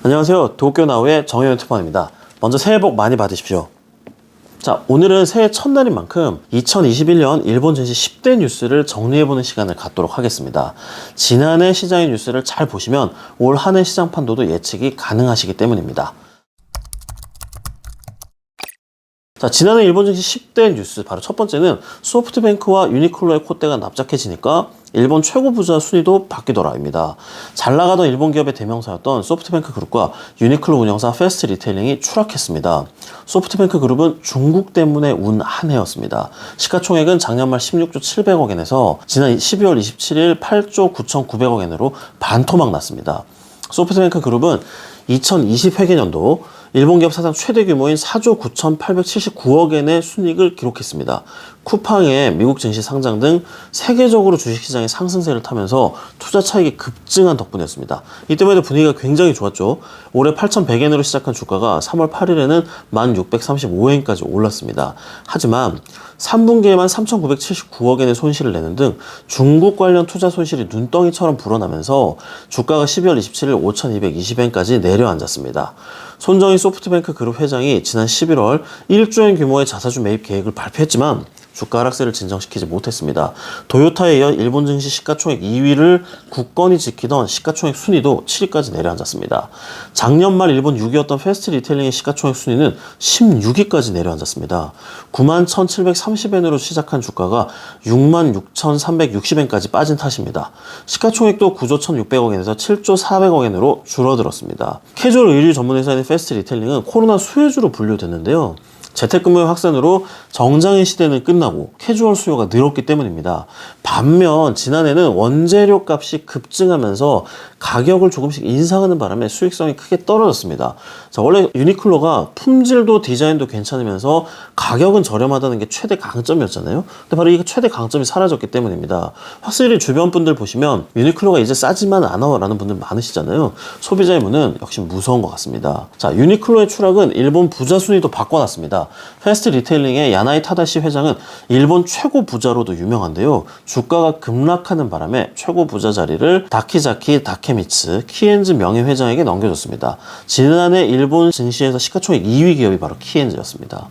안녕하세요. 도쿄나우의 정혜연 특파원입니다. 먼저 새해 복 많이 받으십시오. 자, 오늘은 새해 첫날인 만큼 2021년 일본 증시 10대 뉴스를 정리해보는 시간을 갖도록 하겠습니다. 지난해 시장의 뉴스를 잘 보시면 올 한 해 시장 판도도 예측이 가능하시기 때문입니다. 자, 지난해 일본 증시 10대 뉴스 바로 첫 번째는 소프트뱅크와 유니클로의 콧대가 납작해지니까 일본 최고 부자 순위도 바뀌더라입니다. 잘 나가던 일본 기업의 대명사였던 소프트뱅크 그룹과 유니클로 운영사 패스트 리테일링이 추락했습니다. 소프트뱅크 그룹은 중국 때문에 운 한 해였습니다. 시가총액은 작년 말 16조 700억엔에서 지난 12월 27일 8조 9,900억엔으로 반토막 났습니다. 소프트뱅크 그룹은 2020 회계년도 일본 기업 사상 최대 규모인 4조 9,879억엔의 순이익을 기록했습니다. 쿠팡의 미국 증시 상장 등 세계적으로 주식시장의 상승세를 타면서 투자 차익이 급증한 덕분이었습니다. 이 때문에 분위기가 굉장히 좋았죠. 올해 8,100엔으로 시작한 주가가 3월 8일에는 1,635엔까지 올랐습니다. 하지만 3분기에만 3,979억엔의 손실을 내는 등 중국 관련 투자 손실이 눈덩이처럼 불어나면서 주가가 12월 27일 5,220엔까지 내려앉았습니다. 손정희 소프트뱅크 그룹 회장이 지난 11월 1조엔 규모의 자사주 매입 계획을 발표했지만 주가 하락세를 진정시키지 못했습니다. 도요타에 이어 일본 증시 시가총액 2위를 굳건히 지키던 시가총액 순위도 7위까지 내려앉았습니다. 작년 말 일본 6위였던 패스트 리테일링의 시가총액 순위는 16위까지 내려앉았습니다. 91,730엔으로 시작한 주가가 66,360엔까지 빠진 탓입니다. 시가총액도 9조 1,600억엔에서 7조 400억엔으로 줄어들었습니다. 캐주얼 의류 전문회사인 패스트 리테일링은 코로나 수혜주로 분류됐는데요. 재택근무의 확산으로 정장의 시대는 끝나고 캐주얼 수요가 늘었기 때문입니다. 반면 지난해는 원재료 값이 급증하면서 가격을 조금씩 인상하는 바람에 수익성이 크게 떨어졌습니다. 자, 원래 유니클로가 품질도 디자인도 괜찮으면서 가격은 저렴하다는 게 최대 강점이었잖아요. 근데 바로 이 최대 강점이 사라졌기 때문입니다. 확실히 주변 분들 보시면 유니클로가 이제 싸지만 않아 라는 분들 많으시잖아요. 소비자의 문은 역시 무서운 것 같습니다. 자, 유니클로의 추락은 일본 부자 순위도 바꿔놨습니다. 패스트 리테일링의 야나이 타다시 회장은 일본 최고 부자로도 유명한데요. 주가가 급락하는 바람에 최고 부자 자리를 다키자키 다케미츠 키엔즈 명예회장에게 넘겨줬습니다. 지난해 일본 증시에서 시가총액 2위 기업이 바로 키엔즈였습니다.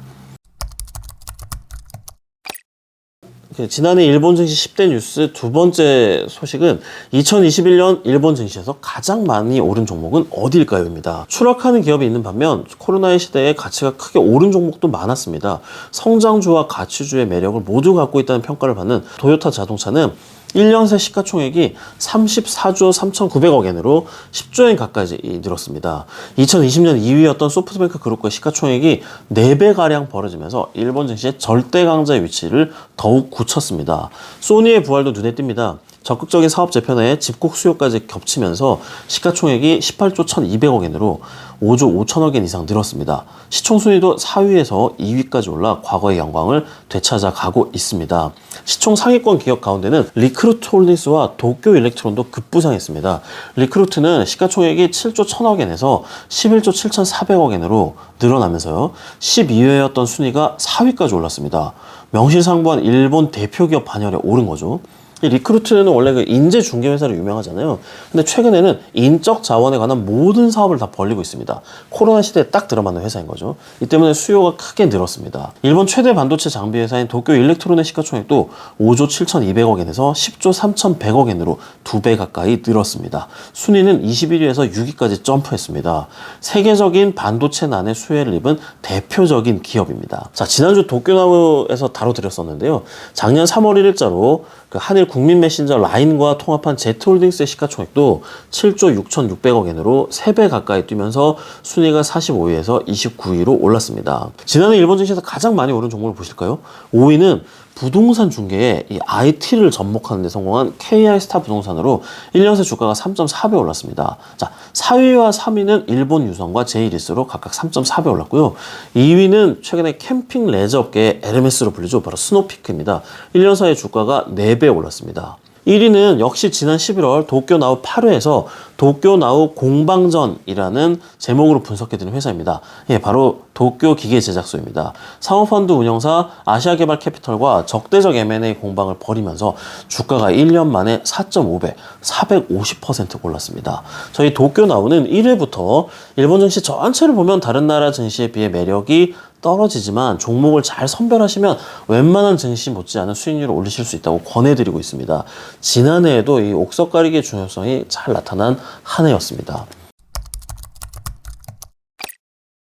지난해 일본 증시 10대 뉴스 두 번째 소식은 2021년 일본 증시에서 가장 많이 오른 종목은 어디일까요?입니다. 추락하는 기업이 있는 반면 코로나의 시대에 가치가 크게 오른 종목도 많았습니다. 성장주와 가치주의 매력을 모두 갖고 있다는 평가를 받는 도요타 자동차는 1년 새 시가총액이 34조 3,900억엔으로 10조엔 가까이 늘었습니다. 2020년 2위였던 소프트뱅크 그룹과 시가총액이 4배가량 벌어지면서 일본 증시의 절대 강자의 위치를 더욱 굳혔습니다. 소니의 부활도 눈에 띕니다. 적극적인 사업 재편에 집콕 수요까지 겹치면서 시가총액이 18조 1,200억엔으로 5조 5천억엔 이상 늘었습니다. 시총 순위도 4위에서 2위까지 올라 과거의 영광을 되찾아 가고 있습니다. 시총 상위권 기업 가운데는 리크루트 홀딩스와 도쿄 일렉트론도 급부상했습니다. 리크루트는 시가총액이 7조 1,000억엔에서 11조 7,400억엔으로 늘어나면서요. 12회였던 순위가 4위까지 올랐습니다. 명실상부한 일본 대표 기업 반열에 오른 거죠. 리크루트는 원래 그 인재 중개 회사로 유명하잖아요. 근데 최근에는 인적 자원에 관한 모든 사업을 다 벌리고 있습니다. 코로나 시대에 딱 들어맞는 회사인 거죠. 이 때문에 수요가 크게 늘었습니다. 일본 최대 반도체 장비 회사인 도쿄 일렉트론의 시가총액도 5조 7,200억엔에서 10조 3,100억엔으로 2배 가까이 늘었습니다. 순위는 21위에서 6위까지 점프했습니다. 세계적인 반도체 난의 수혜를 입은 대표적인 기업입니다. 자, 지난주 도쿄나우에서 다뤄드렸었는데요. 작년 3월 1일자로 그 한일 국민 메신저 라인과 통합한 제트홀딩스의 시가총액도 7조 6,600억엔으로 3배 가까이 뛰면서 순위가 45위에서 29위로 올랐습니다. 지난해 일본 증시에서 가장 많이 오른 종목을 보실까요? 5위는 부동산 중개에 이 IT를 접목하는 데 성공한 KI스타 부동산으로 1년 새 주가가 3.4배 올랐습니다. 자, 4위와 3위는 일본 유성과 제이리스로 각각 3.4배 올랐고요. 2위는 최근에 캠핑 레저 업계의 에르메스로 불리죠. 바로 스노피크입니다. 1년 사이 주가가 4배 올랐습니다. 1위는 역시 지난 11월 도쿄나우 8회에서 도쿄나우 공방전이라는 제목으로 분석해드린 회사입니다. 예, 바로 도쿄 기계제작소입니다. 사모펀드 운영사 아시아개발캐피털과 적대적 M&A 공방을 벌이면서 주가가 1년 만에 4.5배, 450% 올랐습니다. 저희 도쿄 나오는 1회부터 일본 증시 전체를 보면 다른 나라 증시에 비해 매력이 떨어지지만 종목을 잘 선별하시면 웬만한 증시 못지않은 수익률을 올리실 수 있다고 권해드리고 있습니다. 지난해에도 이 옥석 가리기의 중요성이 잘 나타난 한 해였습니다.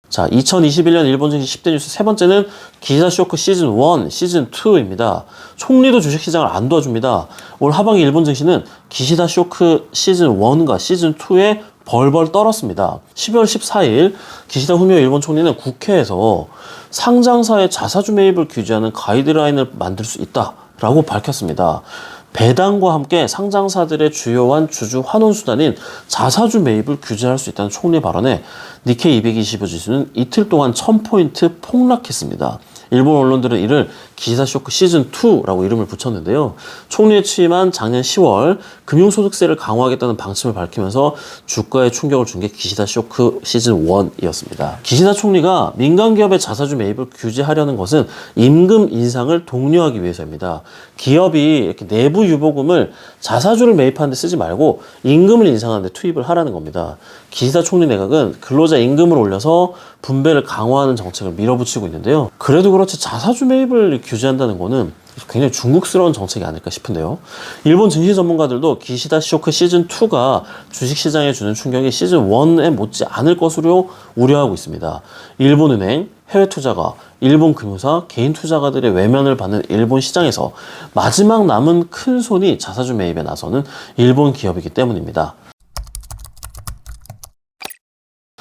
자, 2021년 일본 증시 10대 뉴스 세 번째는 기시다 쇼크 시즌 1, 시즌 2입니다. 총리도 주식시장을 안 도와줍니다. 올 하반기 일본 증시는 기시다 쇼크 시즌 1과 시즌 2에 벌벌 떨었습니다. 12월 14일 기시다 후미오 일본 총리는 국회에서 상장사의 자사주 매입을 규제하는 가이드라인을 만들 수 있다라고 밝혔습니다. 배당과 함께 상장사들의 주요한 주주 환원 수단인 자사주 매입을 규제할 수 있다는 총리 발언에 니케이 225 지수는 이틀 동안 1000포인트 폭락했습니다. 일본 언론들은 이를 기시다 쇼크 시즌 2라고 이름을 붙였는데요. 총리에 취임한 작년 10월 금융소득세를 강화하겠다는 방침을 밝히면서 주가에 충격을 준 게 기시다 쇼크 시즌 1이었습니다. 기시다 총리가 민간 기업의 자사주 매입을 규제하려는 것은 임금 인상을 독려하기 위해서입니다. 기업이 이렇게 내부 유보금을 자사주를 매입하는 데 쓰지 말고 임금을 인상하는 데 투입을 하라는 겁니다. 기시다 총리 내각은 근로자 임금을 올려서 분배를 강화하는 정책을 밀어붙이고 있는데요. 그래도 그렇지 자사주 매입을 규제한다는 거는 굉장히 중국스러운 정책이 아닐까 싶은데요. 일본 증시 전문가들도 기시다 쇼크 시즌2가 주식시장에 주는 충격이 시즌1에 못지 않을 것으로 우려하고 있습니다. 일본은행, 해외투자가, 일본 금융사, 개인 투자가들의 외면을 받는 일본 시장에서 마지막 남은 큰 손이 자사주 매입에 나서는 일본 기업이기 때문입니다.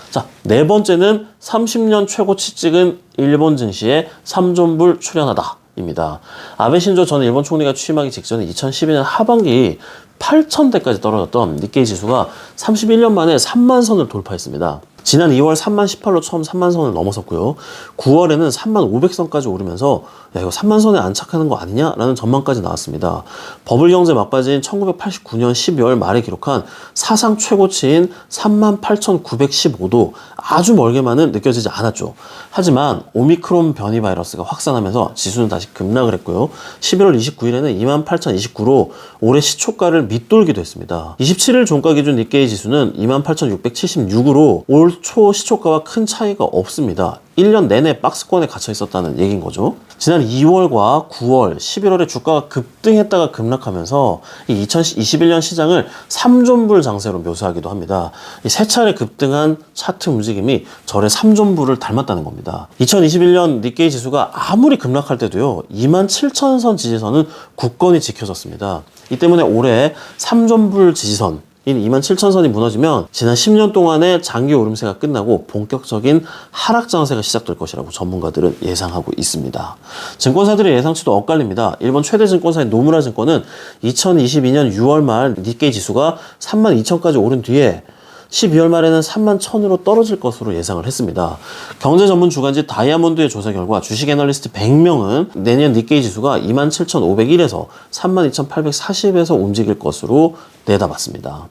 자, 네 번째는 30년 최고치 찍은 일본 증시에 삼존불 출현하다 입니다. 아베 신조 전 일본 총리가 취임하기 직전에 2012년 하반기 8,000대까지 떨어졌던 니케이 지수가 31년 만에 3만 선을 돌파했습니다. 지난 2월 3만 18로 처음 3만 선을 넘어섰고요. 9월에는 3만 500선까지 오르면서 야, 이거 3만 선에 안착하는 거 아니냐라는 전망까지 나왔습니다. 버블 경제 막바지인 1989년 12월 말에 기록한 사상 최고치인 3만 8,915도 아주 멀게만은 느껴지지 않았죠. 하지만 오미크론 변이 바이러스가 확산하면서 지수는 다시 급락을 했고요. 11월 29일에는 2만 8,029로 올해 시초가를 밑돌기도 했습니다. 27일 종가 기준 니케이 지수는 2만 8,676으로 올 초 시초가와 큰 차이가 없습니다. 1년 내내 박스권에 갇혀 있었다는 얘기인 거죠. 지난 2월과 9월, 11월에 주가가 급등했다가 급락하면서 이 2021년 시장을 삼존불 장세로 묘사하기도 합니다. 이 세 차례 급등한 차트 움직임이 절의 삼존불을 닮았다는 겁니다. 2021년 니케이 지수가 아무리 급락할 때도요, 27,000선 지지선은 굳건히 지켜졌습니다. 이 때문에 올해 삼존불 지지선, 27,000선이 무너지면 지난 10년 동안의 장기 오름세가 끝나고 본격적인 하락 장세가 시작될 것이라고 전문가들은 예상하고 있습니다. 증권사들의 예상치도 엇갈립니다. 일본 최대 증권사인 노무라 증권은 2022년 6월 말 니케이 지수가 32,000까지 오른 뒤에 12월 말에는 31,000으로 떨어질 것으로 예상을 했습니다. 경제 전문 주간지 다이아몬드의 조사 결과 주식 애널리스트 100명은 내년 니케이 지수가 27,501에서 32,840에서 움직일 것으로 내다봤습니다.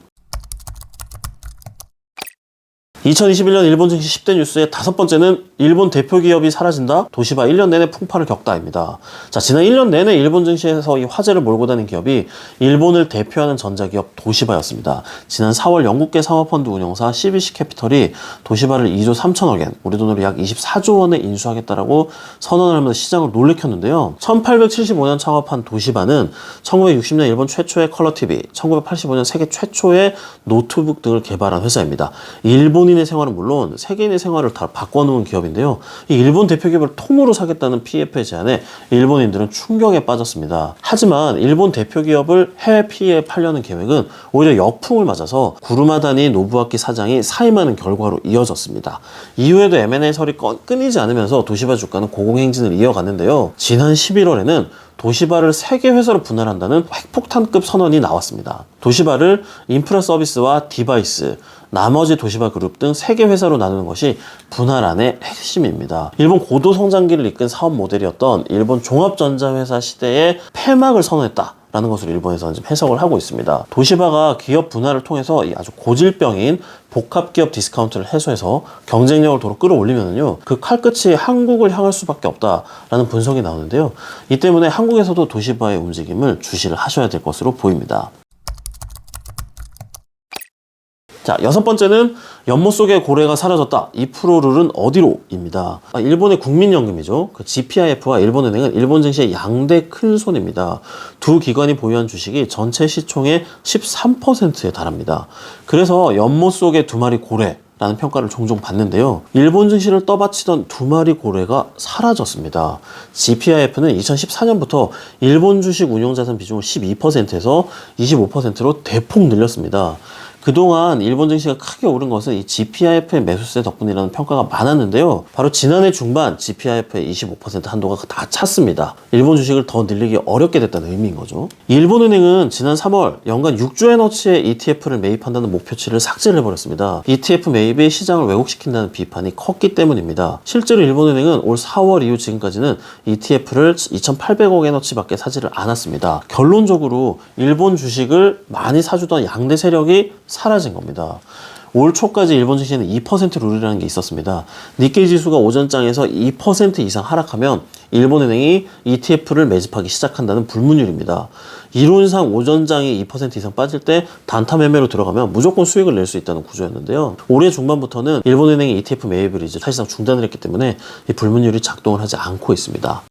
2021년 일본 증시 10대 뉴스의 다섯 번째는 일본 대표 기업이 사라진다? 도시바 1년 내내 풍파를 겪다입니다. 자, 지난 1년 내내 일본 증시에서 이 화제를 몰고 다닌 기업이 일본을 대표하는 전자기업 도시바였습니다. 지난 4월 영국계 사모펀드 운영사 CBC 캐피털이 도시바를 2조 3천억 엔, 우리 돈으로 약 24조 원에 인수하겠다라고 선언을 하면서 시장을 놀래켰는데요. 1875년 창업한 도시바는 1960년 일본 최초의 컬러 TV, 1985년 세계 최초의 노트북 등을 개발한 회사입니다. 일본인의 생활은 물론 세계인의 생활을 다 바꿔놓은 기업인데요. 이 일본 대표 기업을 통으로 사겠다는 PF의 제안에 일본인들은 충격에 빠졌습니다. 하지만 일본 대표 기업을 해외 PE에 팔려는 계획은 오히려 역풍을 맞아서 구루마다니 노부아키 사장이 사임하는 결과로 이어졌습니다. 이후에도 M&A설이 끊이지 않으면서 도시바 주가는 고공행진을 이어갔는데요. 지난 11월에는 도시바를 세계 회사로 분할한다는 핵폭탄급 선언이 나왔습니다. 도시바를 인프라 서비스와 디바이스, 나머지 도시바 그룹 등 세계 회사로 나누는 것이 분할안의 핵심입니다. 일본 고도 성장기를 이끈 사업 모델이었던 일본 종합전자회사 시대에 폐막을 선언했다. 라는 것으로 일본에서는 지금 해석을 하고 있습니다. 도시바가 기업 분할을 통해서 이 아주 고질병인 복합기업 디스카운트를 해소해서 경쟁력을 도로 끌어올리면요, 그 칼끝이 한국을 향할 수밖에 없다라는 분석이 나오는데요. 이 때문에 한국에서도 도시바의 움직임을 주시를 하셔야 될 것으로 보입니다. 자, 여섯 번째는 연못 속의 고래가 사라졌다. 2% 룰은 어디로? 입니다. 일본의 국민연금이죠. 그 GPIF와 일본은행은 일본 증시의 양대 큰 손입니다. 두 기관이 보유한 주식이 전체 시총의 13%에 달합니다. 그래서 연못 속의 두 마리 고래 라는 평가를 종종 받는데요. 일본 증시를 떠받치던 두 마리 고래가 사라졌습니다. GPIF는 2014년부터 일본 주식 운용자산 비중을 12%에서 25%로 대폭 늘렸습니다. 그동안 일본 증시가 크게 오른 것은 이 GPIF의 매수세 덕분이라는 평가가 많았는데요. 바로 지난해 중반 GPIF의 25% 한도가 다 찼습니다. 일본 주식을 더 늘리기 어렵게 됐다는 의미인 거죠. 일본은행은 지난 3월 연간 6조 에너치의 ETF를 매입한다는 목표치를 삭제를 해버렸습니다. ETF 매입이 시장을 왜곡시킨다는 비판이 컸기 때문입니다. 실제로 일본은행은 올 4월 이후 지금까지는 ETF를 2,800억 에너치밖에 사지를 않았습니다. 결론적으로 일본 주식을 많이 사주던 양대 세력이 사라진 겁니다. 올 초까지 일본 증시에는 2% 룰이라는 게 있었습니다. 니케이 지수가 오전장에서 2% 이상 하락하면 일본은행이 ETF를 매집하기 시작한다는 불문율입니다. 이론상 오전장이 2% 이상 빠질 때 단타 매매로 들어가면 무조건 수익을 낼 수 있다는 구조였는데요. 올해 중반부터는 일본은행이 ETF 매입을 이제 사실상 중단을 했기 때문에 이 불문율이 작동을 하지 않고 있습니다.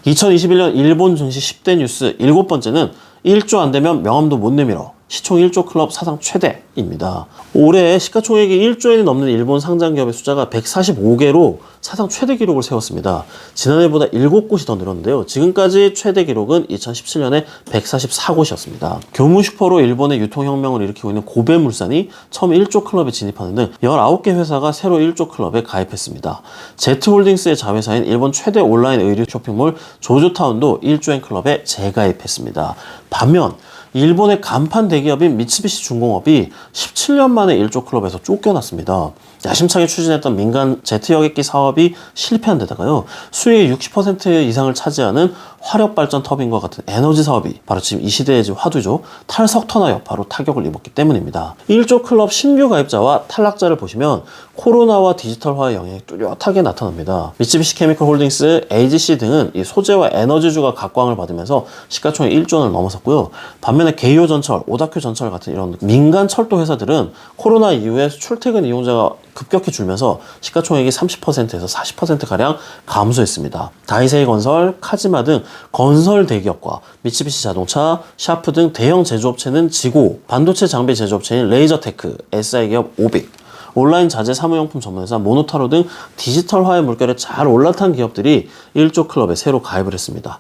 2021년 일본 증시 10대 뉴스 7번째는 1조 안 되면 명함도 못 내밀어. 시총 1조 클럽 사상 최대입니다. 올해 시가총액이 1조엔이 넘는 일본 상장기업의 숫자가 145개로 사상 최대 기록을 세웠습니다. 지난해보다 7곳이 더 늘었는데요. 지금까지 최대 기록은 2017년에 144곳이었습니다. 교무슈퍼로 일본의 유통혁명을 일으키고 있는 고배물산이 처음 1조 클럽에 진입하는 등 19개 회사가 새로 1조 클럽에 가입했습니다. Z홀딩스의 자회사인 일본 최대 온라인 의류 쇼핑몰 조조타운도 1조엔 클럽에 재가입했습니다. 반면 일본의 간판 대기업인 미쓰비시 중공업이 17년 만에 1조 클럽에서 쫓겨났습니다. 야심차게 추진했던 민간 제트 여객기 사업이 실패한 데다가요, 수익의 60% 이상을 차지하는 화력발전 터빈과 같은 에너지 사업이 바로 지금 이 시대의 지금 화두죠. 탈석탄화 여파로 타격을 입었기 때문입니다. 1조 클럽 신규 가입자와 탈락자를 보시면 코로나와 디지털화의 영향이 뚜렷하게 나타납니다. 미쓰비시 케미컬 홀딩스, AGC 등은 이 소재와 에너지주가 각광을 받으면서 시가총액 1조 원을 넘어섰고요. 반면에 게이오전철, 오다큐전철 같은 이런 민간 철도 회사들은 코로나 이후에 출퇴근 이용자가 급격히 줄면서 시가총액이 30%에서 40%가량 감소했습니다. 다이세이 건설, 카지마 등 건설 대기업과 미쓰비시 자동차, 샤프 등 대형 제조업체는 지고, 반도체 장비 제조업체인 레이저테크, SI 기업 오빅, 온라인 자재 사무용품 전문회사 모노타로 등 디지털화의 물결에 잘 올라탄 기업들이 1조 클럽에 새로 가입을 했습니다.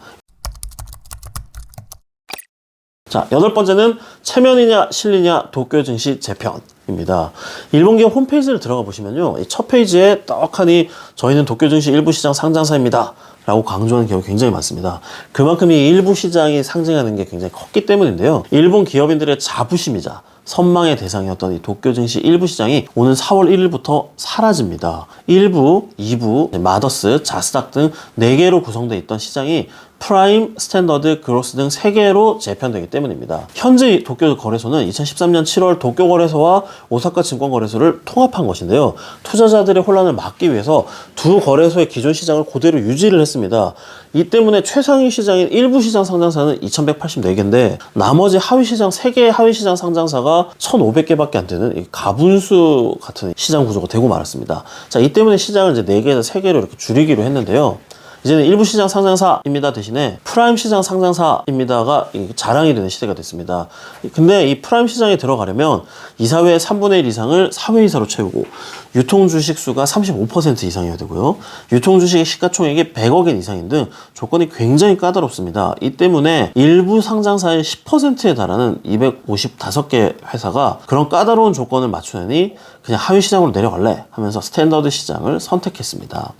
자, 8번째는 체면이냐 실리냐 도쿄 증시 재편입니다. 일본 기업 홈페이지를 들어가 보시면요, 이 첫 페이지에 떡하니 저희는 도쿄 증시 일부 시장 상장사입니다 라고 강조하는 기업이 굉장히 많습니다. 그만큼 이 일부 시장이 상징하는 게 굉장히 컸기 때문인데요. 일본 기업인들의 자부심이자 선망의 대상이었던 이 도쿄 증시 일부 시장이 오는 4월 1일부터 사라집니다. 1부, 2부, 마더스, 자스닥 등 4개로 구성되어 있던 시장이 프라임, 스탠더드, 그로스 등 3개로 재편되기 때문입니다. 현재 도쿄 거래소는 2013년 7월 도쿄 거래소와 오사카 증권 거래소를 통합한 것인데요. 투자자들의 혼란을 막기 위해서 두 거래소의 기존 시장을 그대로 유지를 했습니다. 이 때문에 최상위 시장인 일부 시장 상장사는 2184개인데 나머지 하위 시장 3개의 하위 시장 상장사가 1500개밖에 안 되는 이 가분수 같은 시장 구조가 되고 말았습니다. 자, 이 때문에 시장을 이제 4개에서 3개로 이렇게 줄이기로 했는데요. 이제는 일부 시장 상장사입니다 대신에 프라임 시장 상장사입니다가 자랑이 되는 시대가 됐습니다. 근데 이 프라임 시장에 들어가려면 이사회의 3분의 1 이상을 사회이사로 채우고 유통주식 수가 35% 이상이어야 되고요. 유통주식의 시가총액이 100억엔 이상인 등 조건이 굉장히 까다롭습니다. 이 때문에 일부 상장사의 10%에 달하는 255개 회사가 그런 까다로운 조건을 맞추느니 그냥 하위 시장으로 내려갈래 하면서 스탠더드 시장을 선택했습니다.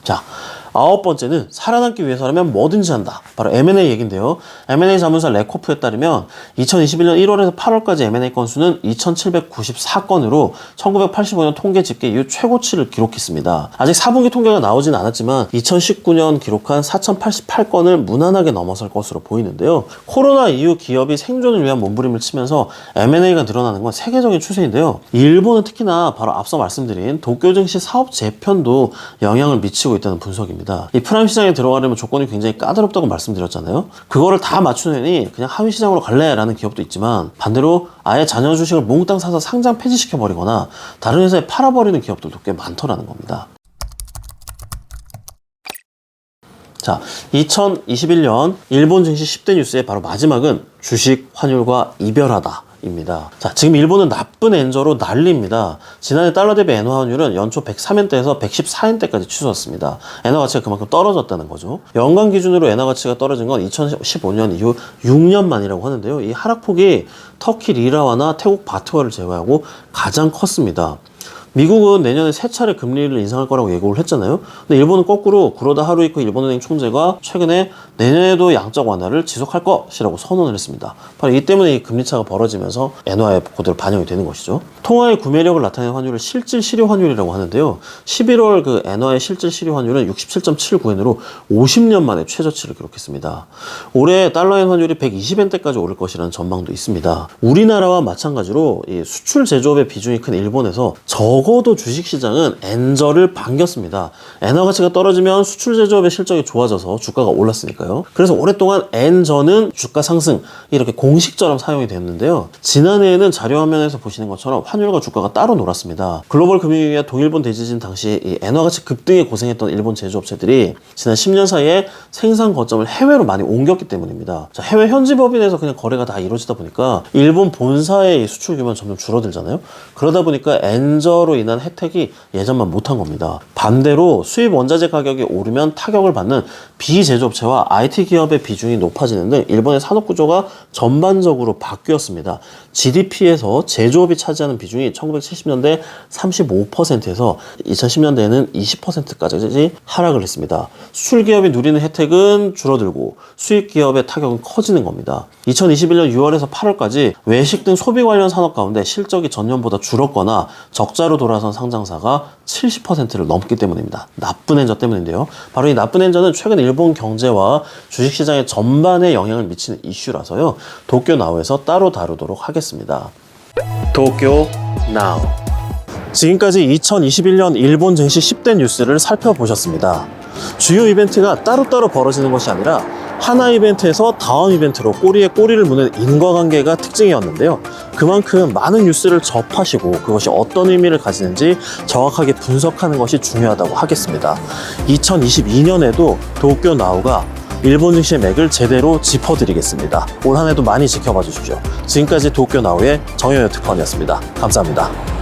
자, 9번째는 살아남기 위해서라면 뭐든지 한다. 바로 M&A 얘기인데요. M&A 자문사 레코프에 따르면 2021년 1월에서 8월까지 M&A 건수는 2,794건으로 1985년 통계 집계 이후 최고치를 기록했습니다. 아직 4분기 통계가 나오진 않았지만 2019년 기록한 4,088건을 무난하게 넘어설 것으로 보이는데요. 코로나 이후 기업이 생존을 위한 몸부림을 치면서 M&A가 늘어나는 건 세계적인 추세인데요. 일본은 특히나 바로 앞서 말씀드린 도쿄 증시 사업 재편도 영향을 미치고 있다는 분석입니다. 이 프라임 시장에 들어가려면 조건이 굉장히 까다롭다고 말씀드렸잖아요. 그거를 다 맞추느니 그냥 하위 시장으로 갈래라는 기업도 있지만 반대로 아예 자녀 주식을 몽땅 사서 상장 폐지시켜버리거나 다른 회사에 팔아버리는 기업들도 꽤 많더라는 겁니다. 자, 2021년 일본 증시 10대 뉴스의 바로 마지막은 주식 환율과 이별하다 입니다. 자, 지금 일본은 나쁜 엔저로 난리입니다. 지난해 달러 대비 엔화 환율은 연초 103엔대에서 114엔대까지 치솟았습니다. 엔화 가치가 그만큼 떨어졌다는 거죠. 연간 기준으로 엔화 가치가 떨어진 건 2015년 이후 6년 만이라고 하는데요. 이 하락폭이 터키 리라화나 태국 바트화를 제외하고 가장 컸습니다. 미국은 내년에 3차례 금리를 인상할 거라고 예고를 했잖아요. 근데 일본은 거꾸로 구로다 하루이코 일본은행 총재가 최근에 내년에도 양적 완화를 지속할 것이라고 선언을 했습니다. 바로 이 때문에 이 금리차가 벌어지면서 엔화에 그대로 반영이 되는 것이죠. 통화의 구매력을 나타내는 환율을 실질 실효 환율이라고 하는데요. 11월 그 엔화의 실질 실효 환율은 67.79엔으로 50년 만에 최저치를 기록했습니다. 올해 달러엔 환율이 120엔대까지 오를 것이라는 전망도 있습니다. 우리나라와 마찬가지로 이 수출 제조업의 비중이 큰 일본에서 적어도 주식시장은 엔저를 반겼습니다. 엔화 가치가 떨어지면 수출 제조업의 실적이 좋아져서 주가가 올랐으니까요. 그래서 오랫동안 엔저는 주가 상승 이렇게 공식처럼 사용이 됐는데요. 지난해에는 자료 화면에서 보시는 것처럼 환율과 주가가 따로 놀았습니다. 글로벌 금융위기와 동일본 대지진 당시 이 엔화 가치 급등에 고생했던 일본 제조업체들이 지난 10년 사이에 생산 거점을 해외로 많이 옮겼기 때문입니다. 자, 해외 현지 법인에서 그냥 거래가 다 이루어지다 보니까 일본 본사의 수출 규모는 점점 줄어들잖아요. 그러다 보니까 엔저로 인한 혜택이 예전만 못한 겁니다. 반대로 수입 원자재 가격이 오르면 타격을 받는 비제조업체와 IT 기업의 비중이 높아지는 등 일본의 산업 구조가 전반적으로 바뀌었습니다. GDP에서 제조업이 차지하는 비중이 1970년대 35%에서 2010년대에는 20%까지 하락을 했습니다. 수출 기업이 누리는 혜택은 줄어들고 수입 기업의 타격은 커지는 겁니다. 2021년 6월에서 8월까지 외식 등 소비 관련 산업 가운데 실적이 전년보다 줄었거나 적자로 돌아선 상장사가 70%를 넘기 때문입니다. 나쁜 엔저 때문인데요. 바로 이 나쁜 엔저는 최근 일본 경제와 주식시장의 전반에 영향을 미치는 이슈라서요. 도쿄 나우에서 따로 다루도록 하겠습니다. 도쿄 나우. 지금까지 2021년 일본 증시 10대 뉴스를 살펴보셨습니다. 주요 이벤트가 따로따로 벌어지는 것이 아니라 하나 이벤트에서 다음 이벤트로 꼬리에 꼬리를 무는 인과관계가 특징이었는데요. 그만큼 많은 뉴스를 접하시고 그것이 어떤 의미를 가지는지 정확하게 분석하는 것이 중요하다고 하겠습니다. 2022년에도 도쿄 나우가 일본 증시의 맥을 제대로 짚어드리겠습니다. 올 한 해도 많이 지켜봐 주십시오. 지금까지 도쿄 나우의 정영혁 특파원이었습니다. 감사합니다.